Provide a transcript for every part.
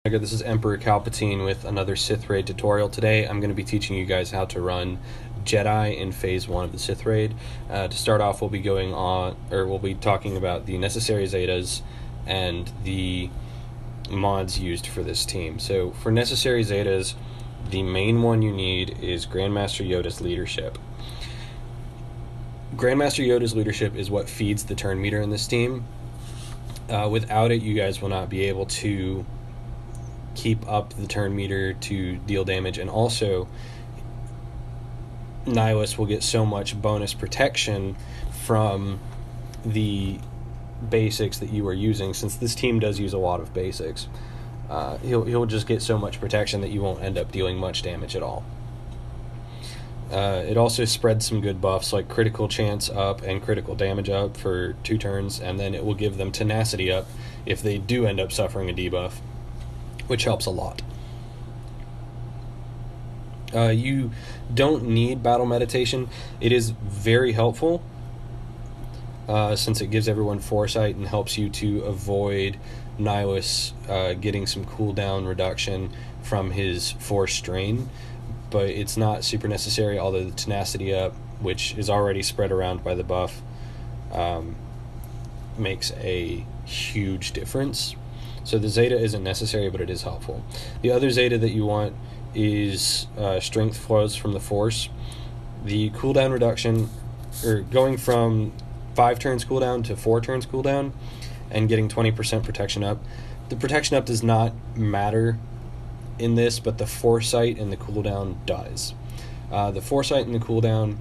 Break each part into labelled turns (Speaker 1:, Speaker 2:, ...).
Speaker 1: This is Emperor Palpatine with another Sith Raid tutorial. Today I'm going to be teaching you guys how to run Jedi in Phase 1 of the Sith Raid. To start off, we'll be talking about the necessary Zetas and the mods used for this team. So for necessary Zetas, the main one you need is Grandmaster Yoda's leadership. Grandmaster Yoda's leadership is what feeds the turn meter in this team. Without it, you guys will not be able to keep up the turn meter to deal damage, and also Nihilus will get so much bonus protection from the basics that you are using, since this team does use a lot of basics. He'll just get so much protection that you won't end up dealing much damage at all. It also spreads some good buffs like critical chance up and critical damage up for 2 turns, and then it will give them tenacity up if they do end up suffering a debuff, which helps a lot. You don't need battle meditation. It is very helpful since it gives everyone foresight and helps you to avoid Nihilus getting some cooldown reduction from his force strain, but it's not super necessary, although the tenacity up, which is already spread around by the buff, makes a huge difference. So the Zeta isn't necessary, but it is helpful. The other Zeta that you want is Strength Flows from the Force. The cooldown reduction, or going from 5 turns cooldown to 4 turns cooldown, and getting 20% protection up. The protection up does not matter in this, but the Foresight and the cooldown does. The Foresight and the cooldown,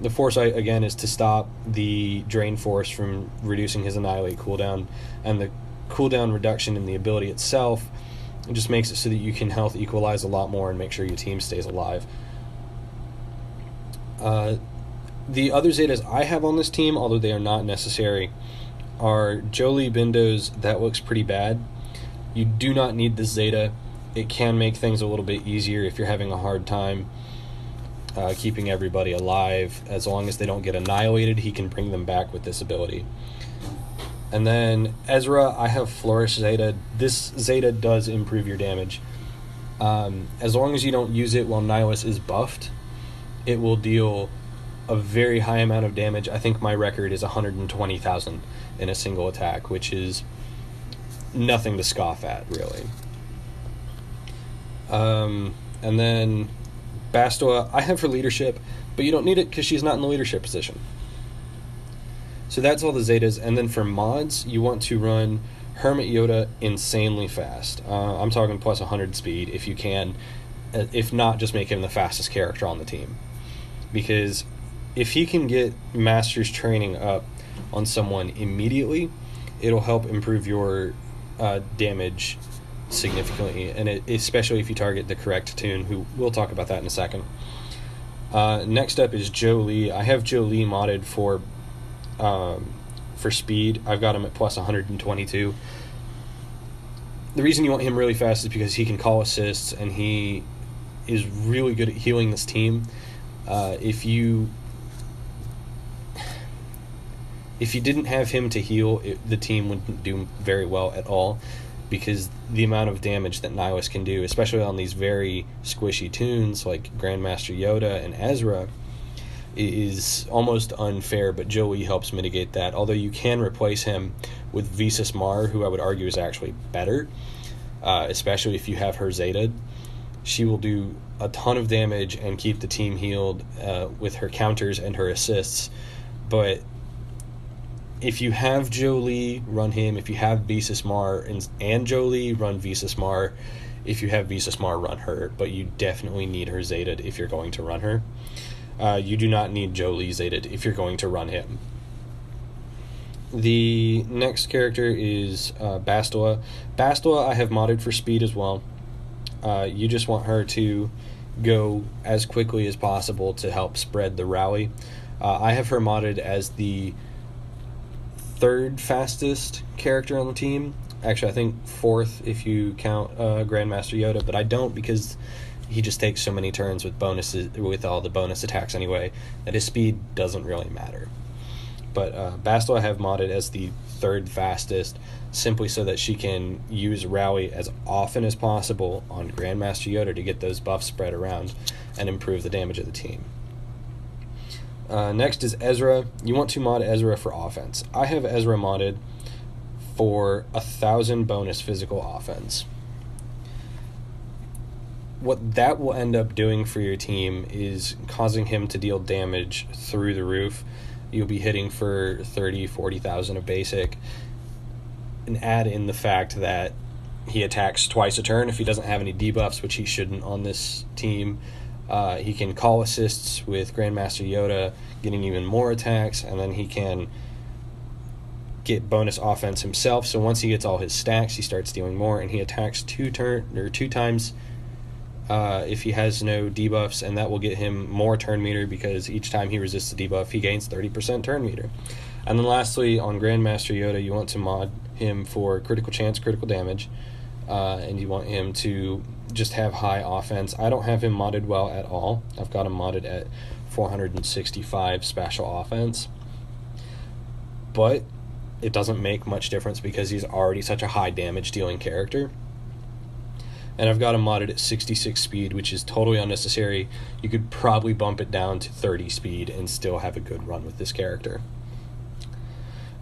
Speaker 1: the Foresight again is to stop the Drain Force from reducing his Annihilate cooldown, and the cooldown reduction in the ability itself, it just makes it so that you can health equalize a lot more and make sure your team stays alive. The other Zetas I have on this team, although they are not necessary, are Jolee Bindo's That Looks Pretty Bad. You do not need this Zeta. It can make things a little bit easier if you're having a hard time keeping everybody alive. As long as they don't get annihilated, he can bring them back with this ability. And then Ezra, I have Flourish Zeta. This Zeta does improve your damage. As long as you don't use it while Nihilus is buffed, it will deal a very high amount of damage. I think my record is 120,000 in a single attack, which is nothing to scoff at, really. And then Bastila, I have her leadership, but you don't need it because she's not in the leadership position. So that's all the Zetas. And then for mods, you want to run Hermit Yoda insanely fast. I'm talking plus 100 speed if you can. If not, just make him the fastest character on the team. Because if he can get Master's training up on someone immediately, it'll help improve your damage significantly, and especially if you target the correct tune, who we'll talk about that in a second. Next up is Jolee. I have Jolee modded for speed. I've got him at plus 122. The reason you want him really fast is because he can call assists, and he is really good at healing this team. If you didn't have him to heal, the team wouldn't do very well at all, because the amount of damage that Nihilus can do, especially on these very squishy tunes like Grandmaster Yoda and Ezra, is almost unfair, but Jolee helps mitigate that, although you can replace him with Visas Mar, who I would argue is actually better, especially if you have her Zeta. She will do a ton of damage and keep the team healed with her counters and her assists, but if you have Jolee, run him. If you have Visas Mar and Jolee, run Visas Mar. If you have Visas Mar, run her, but you definitely need her Zeta if you're going to run her. You do not need Jolee Zeta if you're going to run him. The next character is Bastila. Bastila I have modded for speed as well. You just want her to go as quickly as possible to help spread the rally. I have her modded as the 3rd fastest character on the team. Actually, I think 4th if you count Grandmaster Yoda, but I don't, because he just takes so many turns with bonuses, with all the bonus attacks anyway, that his speed doesn't really matter. but Bastila I have modded as the third fastest, simply so that she can use Rally as often as possible on Grandmaster Yoda to get those buffs spread around and improve the damage of the team. Next is Ezra. You want to mod Ezra for offense. I have Ezra modded for 1,000 bonus physical offense. What that will end up doing for your team is causing him to deal damage through the roof. You'll be hitting for 30,000, 40,000 of basic, and add in the fact that he attacks twice a turn if he doesn't have any debuffs, which he shouldn't on this team. He can call assists with Grandmaster Yoda, getting even more attacks, and then he can get bonus offense himself. So once he gets all his stacks, he starts dealing more, and he attacks two times if he has no debuffs, and that will get him more turn meter, because each time he resists a debuff, he gains 30% turn meter. And then lastly, on Grandmaster Yoda, you want to mod him for critical chance, critical damage, and you want him to just have high offense. I don't have him modded well at all. I've got him modded at 465 special offense, but it doesn't make much difference because he's already such a high damage dealing character. And I've got him modded at 66 speed, which is totally unnecessary. You could probably bump it down to 30 speed and still have a good run with this character.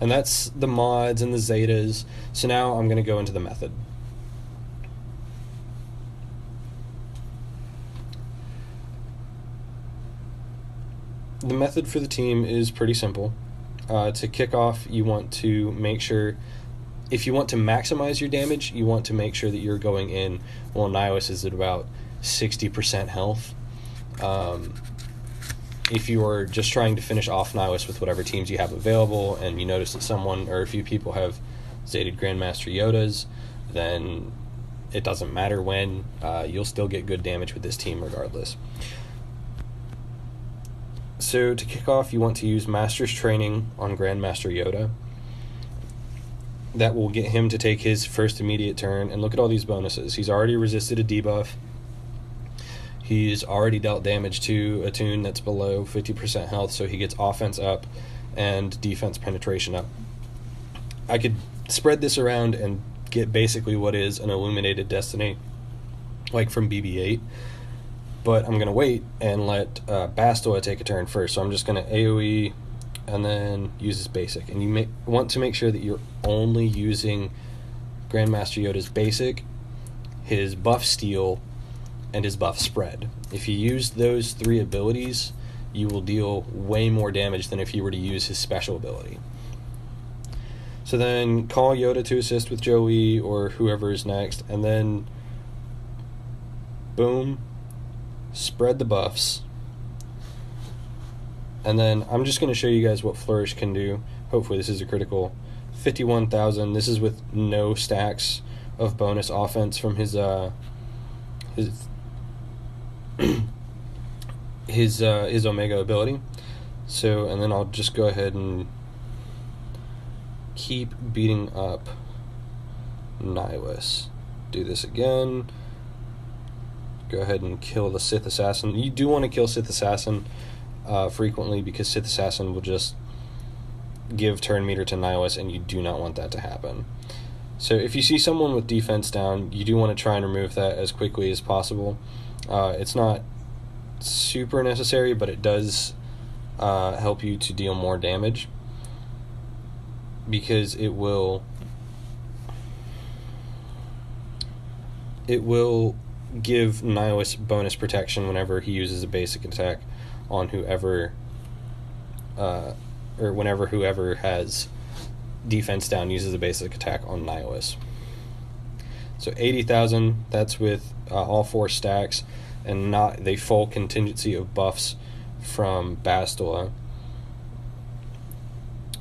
Speaker 1: And that's the mods and the Zetas. So now I'm going to go into the method. The method for the team is pretty simple. To kick off, you want to make sure, if you want to maximize your damage, you want to make sure that you're going in, well, Nihilus is at about 60% health. If you are just trying to finish off Nihilus with whatever teams you have available, and you notice that someone or a few people have Zated Grandmaster Yodas, then it doesn't matter when, you'll still get good damage with this team regardless. So to kick off, you want to use Master's Training on Grandmaster Yoda. That will get him to take his first immediate turn, and look at all these bonuses. He's already resisted a debuff. He's already dealt damage to a toon that's below 50% health, so he gets offense up and defense penetration up. I could spread this around and get basically what is an Illuminated Destiny, like from BB-8, but I'm going to wait and let Bastila take a turn first. So I'm just going to AoE and then use his basic. And you want to make sure that you're only using Grandmaster Yoda's basic, his buff steal, and his buff spread. If you use those three abilities, you will deal way more damage than if you were to use his special ability. So then call Yoda to assist with Joey or whoever is next, and then boom, spread the buffs. And then I'm just going to show you guys what Flourish can do. Hopefully this is a critical. 51,000. This is with no stacks of bonus offense from his Omega ability. So, and then I'll just go ahead and keep beating up Nihilus. Do this again. Go ahead and kill the Sith Assassin. You do want to kill Sith Assassin frequently, because Sith Assassin will just give turn meter to Nihilus, and you do not want that to happen. So if you see someone with defense down, you do want to try and remove that as quickly as possible. It's not super necessary, but it does help you to deal more damage, because it will give Nihilus bonus protection whenever he uses a basic attack on whoever, or whenever whoever has defense down uses a basic attack on Nihilus. So 80,000, that's with all 4 stacks and not the full contingency of buffs from Bastila.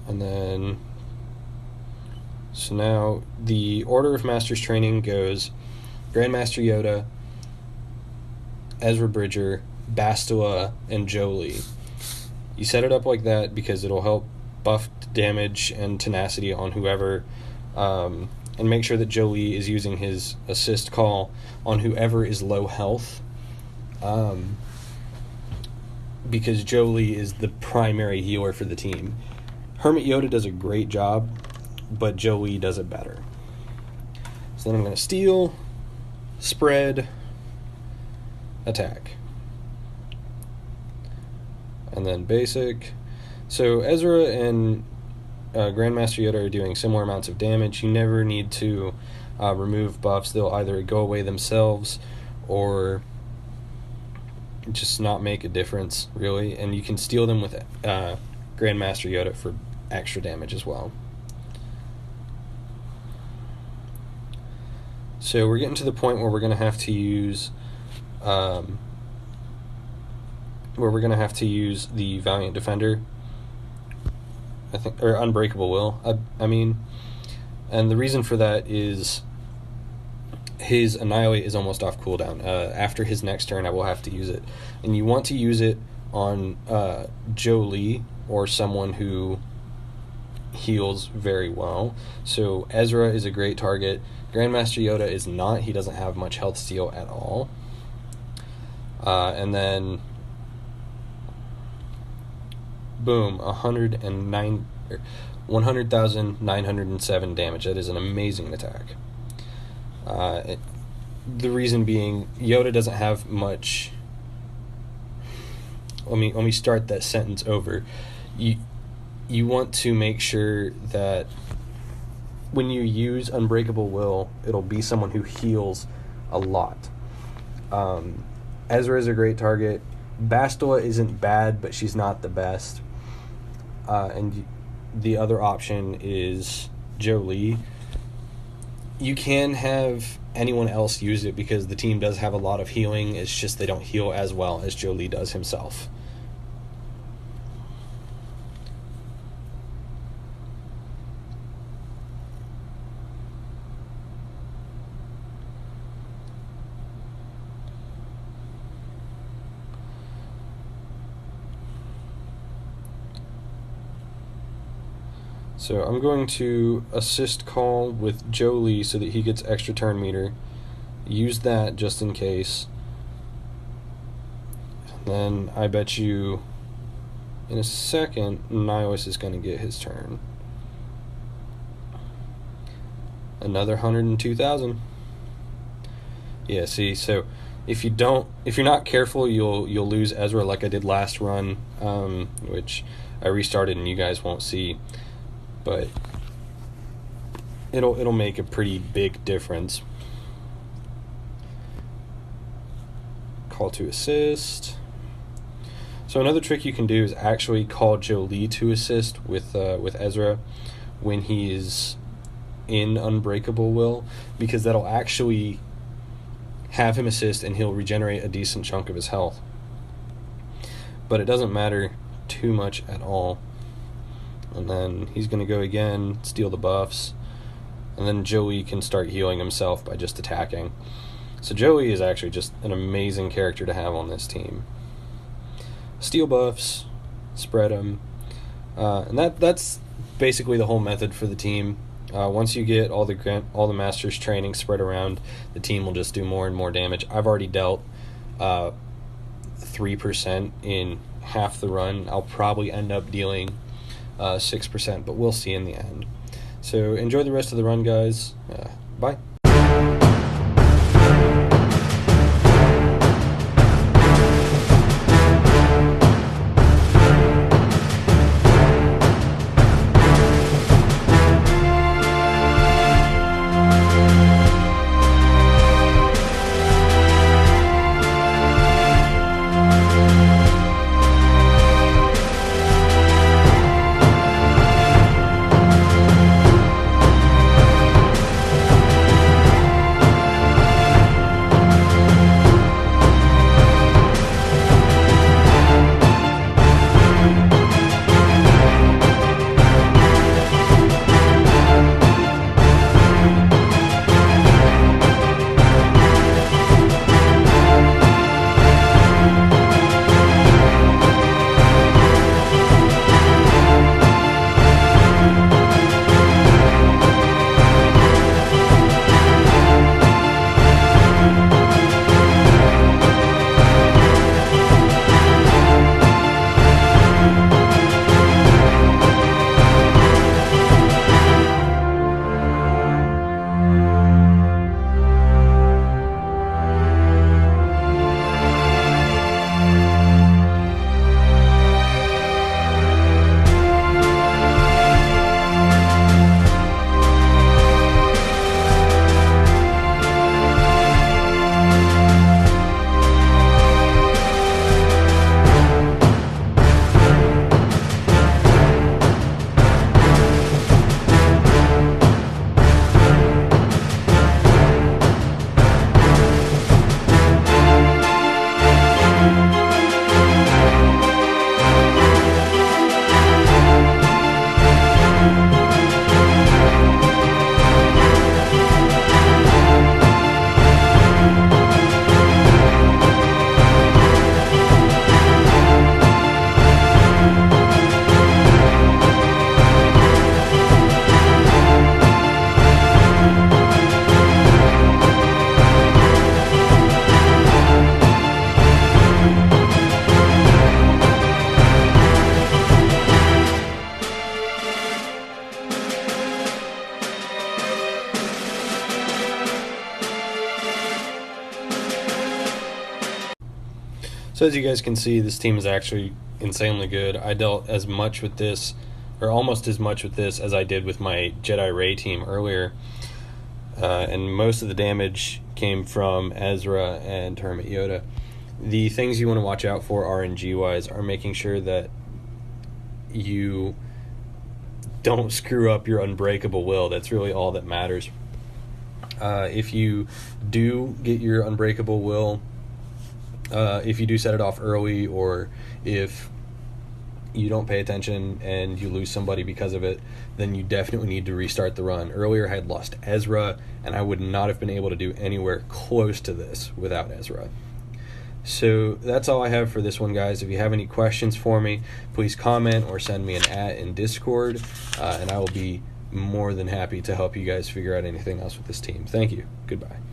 Speaker 1: And then, so now the order of Master's Training goes Grandmaster Yoda, Ezra Bridger, Bastila, and Jolie. You set it up like that because it'll help buff damage and tenacity on whoever, and make sure that Jolie is using his assist call on whoever is low health, because Jolie is the primary healer for the team. Hermit Yoda does a great job, but Jolie does it better. So then I'm going to steal, spread, attack. And then basic. So Ezra and Grandmaster Yoda are doing similar amounts of damage. You never need to remove buffs. They'll either go away themselves or just not make a difference, really. And you can steal them with Grandmaster Yoda for extra damage as well. So we're getting to the point where we're going to have to use the Valiant Defender, I think, or Unbreakable Will, I mean. And the reason for that is his Annihilate is almost off cooldown. After his next turn, I will have to use it. And you want to use it on Jolie or someone who heals very well. So Ezra is a great target. Grandmaster Yoda is not. He doesn't have much health steal at all. And then boom, 100,907 damage. That is an amazing attack. The reason being, Yoda doesn't have much. Let me start that sentence over. You want to make sure that when you use Unbreakable Will, it'll be someone who heals a lot. Ezra is a great target. Bastila isn't bad, but she's not the best. And the other option is Jolie. You can have anyone else use it because the team does have a lot of healing. It's just they don't heal as well as Jolie does himself. So I'm going to assist call with Jolie so that he gets extra turn meter. Use that just in case. And then I bet you in a second Nihilus is going to get his turn. Another 102,000. Yeah, see, so if you're not careful, you'll lose Ezra like I did last run, which I restarted and you guys won't see. But it'll make a pretty big difference. Call to assist. So another trick you can do is actually call Jolie to assist with Ezra when he's in Unbreakable Will, because that'll actually have him assist and he'll regenerate a decent chunk of his health. But it doesn't matter too much at all. And then he's going to go again, steal the buffs, and then Joey can start healing himself by just attacking. So Joey is actually just an amazing character to have on this team. Steal buffs, spread them, and that's basically the whole method for the team. Once you get all the Masters training spread around, the team will just do more and more damage. I've already dealt 3% in half the run. I'll probably end up dealing 6%, but we'll see in the end. So enjoy the rest of the run, guys. Bye. So as you guys can see, this team is actually insanely good. I dealt as much with this, or almost as much with this, as I did with my Jedi Ray team earlier. And most of the damage came from Ezra and Hermit Yoda. The things you want to watch out for RNG-wise are making sure that you don't screw up your unbreakable will. That's really all that matters. If you do get your unbreakable will, if you do set it off early, or if you don't pay attention and you lose somebody because of it, then you definitely need to restart the run. Earlier I had lost Ezra, and I would not have been able to do anywhere close to this without Ezra. So that's all I have for this one, guys. If you have any questions for me, please comment or send me an @ in Discord, and I will be more than happy to help you guys figure out anything else with this team. Thank you. Goodbye.